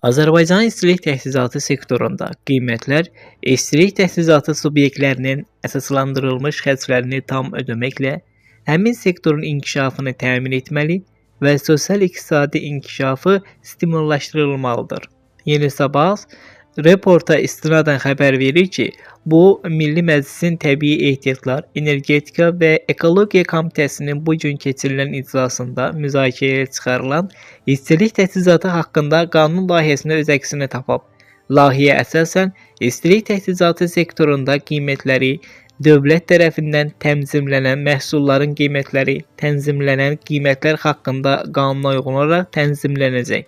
Azərbaycanın istilik təchizatı sektorunda qiymətlər istilik təchizatı subyektlərinin əsaslandırılmış xərclərini tam ödəməklə həmin sektorun inkişafını təmin etməli və sosial-iqtisadi inkişafı stimullaşdırılmalıdır. Yeni Sabah reporta istinadən xəbər verir ki, bu Milli Məclisin Təbii Ehtiyatlar, Energetika və Ekologiya Komitəsinin bu gün keçirilən iclasında müzakirəyə çıxarılan istilik təchizatı haqqında qanun layihəsində öz əksini tapıb. Layihəyə əsasən istilik təchizatı sektorunda qiymətləri dövlət tərəfindən tənzimlənən məhsulların qiymətləri tənzimlənən qiymətlər haqqında qanuna uyğun olaraq tənzimlənəcək.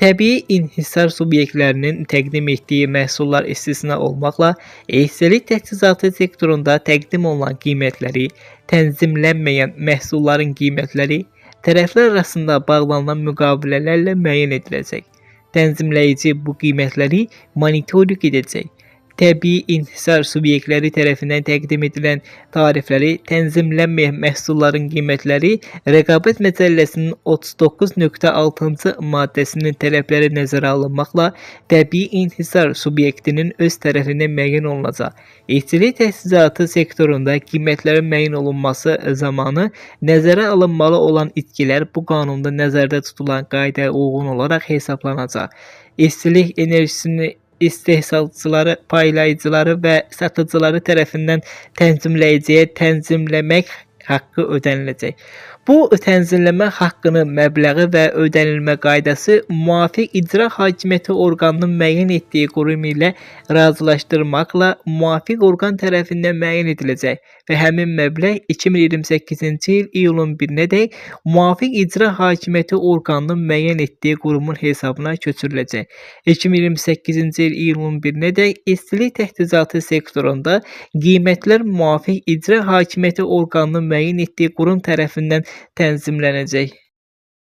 Təbii inhisar subyektlərinin təqdim etdiyi məhsullar istisna olmaqla, istilik təchizatı sektorunda təqdim olunan qiymətləri, tənzimlənməyən məhsulların qiymətləri tərəflər arasında bağlanan müqavilələrlə müəyyən ediləcək. Tənzimləyici bu qiymətləri monitorinq edəcək. Təbii inhisar subyektləri tərəfindən təqdim edilən tarifləri tənzimlənməyən məhsulların qiymətləri Rəqabət Məcəlləsinin 39.6-cı maddəsinin tələbləri nəzərə alınmaqla təbii inhisar subyektinin öz tərəfindən müəyyən olunacaq. İstilik təchizatı sektorunda qiymətlərin müəyyən olunması zamanı nəzərə alınmalı olan itkilər bu qanunda nəzərdə tutulan qaydaya uyğun olaraq hesablanacaq. İstilik enerjisini istehsalçıları, paylayıcıları və satıcıları tərəfindən tənzimləyiciyə tənzimləmək haqqı ödəniləcək. Bu tənzimləmə haqqının məbləği və ödənilmə qaydası müvafiq icra hakimiyyəti orqanının müəyyən etdiyi qurum ilə razılaşdırmaqla müvafiq orqan tərəfindən müəyyən ediləcək və həmin məbləğ 2028-ci il iyulun 1-nədək müvafiq icra hakimiyyəti orqanının müəyyən etdiyi qurumun hesabına köçürüləcək. 2028-ci il iyulun 1-nədək istilik təchizatı sektorunda qiymətlər müvafiq icra hakimiyyəti orqanının müəyyən etdiyi qurum tərəfindən tənzimlənəcək.